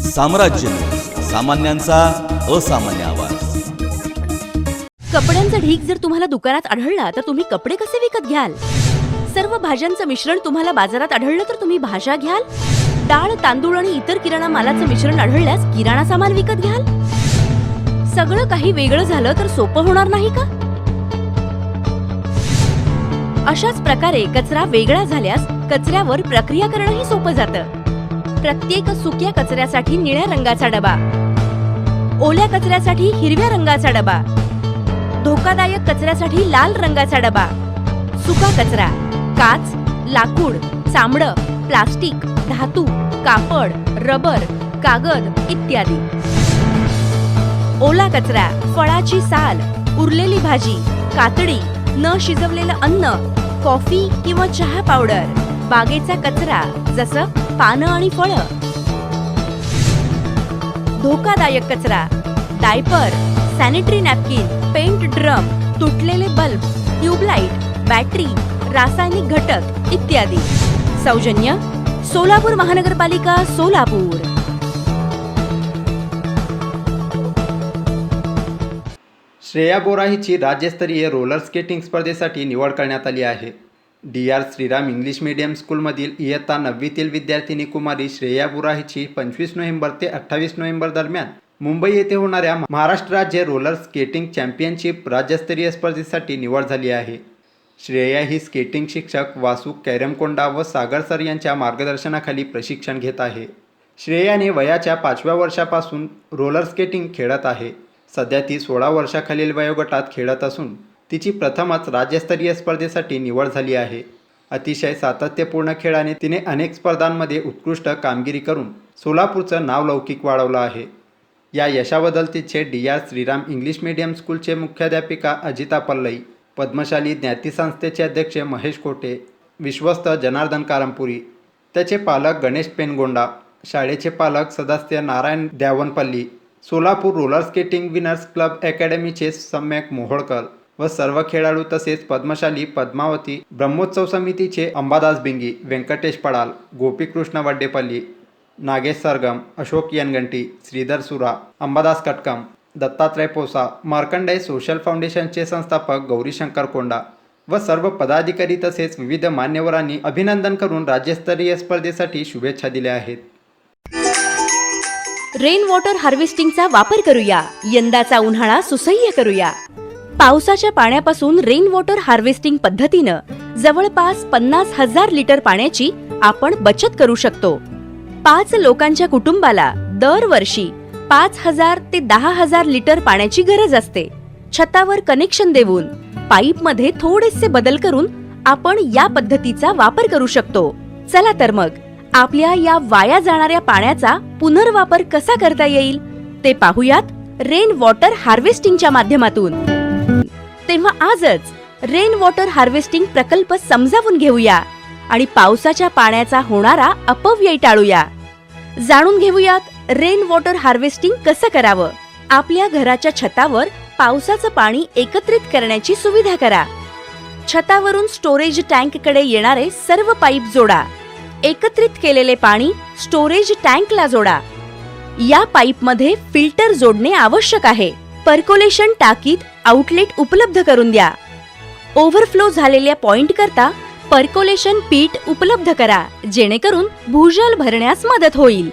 साम्राज्य, सामान्यांचा असामान्य आवाज. कपड्यांचा ढीग जर तुम्हाला दुकानात आढळला तर तुम्ही कपडे कसे विकत घ्याल? सर्व भाज्यांचं मिश्रण तुम्हाला बाजारात आढळलं तर तुम्ही भाज्या घ्याल? डाळ, तांदूळ आणि इतर किराणा मालाचं मिश्रण आढळल्यास किराणा सामान विकत घ्याल? सगळं काही वेगळं झालं तर सोपं होणार नाही का? अशाच प्रकारे कचरा वेगळा झाल्यास कचऱ्यावर प्रक्रिया करणंही सोपं जातं. प्रत्येक सुक्या कचऱ्यासाठी निळ्या रंगाचा डबा, ओल्या कचऱ्यासाठी हिरव्या रंगाचा डबा, धोकादायक कचऱ्यासाठी लाल रंगाचा डबा, सुका कचरा, काच, लाकूड, चामडं, प्लास्टिक, धातू, कापड, रबर, कागद इत्यादी. ओला कचरा, फळाची साल, उरलेली भाजी, कातडी, न शिजवलेलं अन्न, कॉफी किंवा चहा पावडर, बागेचा कचरा जसं पानं आणि फळं. धोकादायक कचरा, diaper, sanitary napkin, paint drum, तुटलेले बल्ब, ट्यूबलाईट, बॅटरी, रासायनिक घटक इत्यादी. सौजन्य सोलापूर महानगरपालिका, सोलापूर. श्रेया बोरा हिची राज्यस्तरीय रोलर स्केटिंग स्पर्धेसाठी निवड करण्यात आली आहे. DR श्रीराम इंग्लिश मीडियम स्कूलमधील इयत्ता 9वीतील विद्यार्थिनी कुमारी श्रेया बोरा हिची 25 नोव्हेंबर ते 28 नोव्हेंबर दरम्यान मुंबई येथे होणाऱ्या महाराष्ट्र राज्य रोलर स्केटिंग चॅम्पियनशिप राज्यस्तरीय स्पर्धेसाठी निवड झाली आहे. श्रेया ही स्केटिंग शिक्षक वासू कैरमकोंडा व सागर सर यांच्या मार्गदर्शनाखाली प्रशिक्षण घेत आहे. श्रेयाने वयाच्या 5व्या वर्षापासून रोलर स्केटिंग खेळत आहे. सध्या ती 16 वर्षाखालील वयोगटात खेळत असून तिची प्रथमच राज्यस्तरीय स्पर्धेसाठी निवड झाली आहे. अतिशय सातत्यपूर्ण खेळाने तिने अनेक स्पर्धांमध्ये उत्कृष्ट कामगिरी करून सोलापूरचं नाव लौकिक वाढवलं आहे. या यशाबद्दल तिचे DR श्रीराम इंग्लिश मीडियम स्कूलचे मुख्याध्यापिका अजिता पल्लई, पद्मशाली ज्ञाती संस्थेचे अध्यक्ष महेश कोटे, विश्वस्त जनार्दन कारंपुरी, त्याचे पालक गणेश पेनगोंडा, शाळेचे पालक सदस्य Narayan Dyavanpalli, Solapur roller skating winners club अकॅडमीचे सम्यक मोहोळकर व सर्व खेळाडू तसेच पद्मशाली पद्मावती ब्रह्मोत्सव समितीचे अंबादास बिंगी, व्यंकटेश पडाल, गोपीकृष्ण वड्डेपल्ली, नागेश सरगम, अशोक यनगंटी, श्रीधर सुरा, अंबादास कटकम, दत्तात्रय पोसा, मार्कंडेय सोशल फाउंडेशनचे संस्थापक गौरीशंकर कोंडा व सर्व पदाधिकारी तसेच विविध मान्यवरांनी अभिनंदन करून राज्यस्तरीय स्पर्धेसाठी शुभेच्छा दिल्या आहेत. रेन वॉटर हार्वेस्टिंगचा वापर करूया, यंदाचा उन्हाळा सुसह्य करूया. पावसाच्या पाण्यापासून रेन वॉटर हार्वेस्टिंग पद्धतीनं जवळपास 50,000 लिटर पाण्याची आपण बचत करू शकतो. 5 लोकांच्या कुटुंबाला दरवर्षी 5,000 ते 10,000 लिटर पाण्याची गरज असते. छतावर कनेक्शन देऊन पाईपमध्ये थोडेसे बदल करून आपण या पद्धतीचा वापर करू शकतो. चला तर मग आपल्या या वाया जाणाऱ्या पाण्याचा पुनर्वापर कसा करता येईल ते पाहूयात रेन वॉटर हार्वेस्टिंगच्या माध्यमातून. तेव्हा आजच रेन वॉटर हार्वेस्टिंग प्रकल्प समजावून घेऊया आणि पावसाच्या पाण्याचा होणारा अपव्यय टाळूया. जाणून घेऊयात रेन वॉटर हार्वेस्टिंग कसं करावं. आपल्या घराच्या छतावर पावसाचं पाणी एकत्रित करण्याची सुविधा करा. छतावरून स्टोरेज टँककडे येणारे सर्व पाईप जोडा. एकत्रित केलेले पाणी स्टोरेज टँकला जोडा. या पाईपमध्ये फिल्टर जोडणे आवश्यक आहे. पर्कोलेशन टाकीत आउटलेट उपलब्ध करून द्या. ओव्हरफ्लो झालेल्या पॉइंट करता पर्कोलेशन पीठ उपलब्ध करा, जेणेकरून भूजल भरण्यास मदत होईल.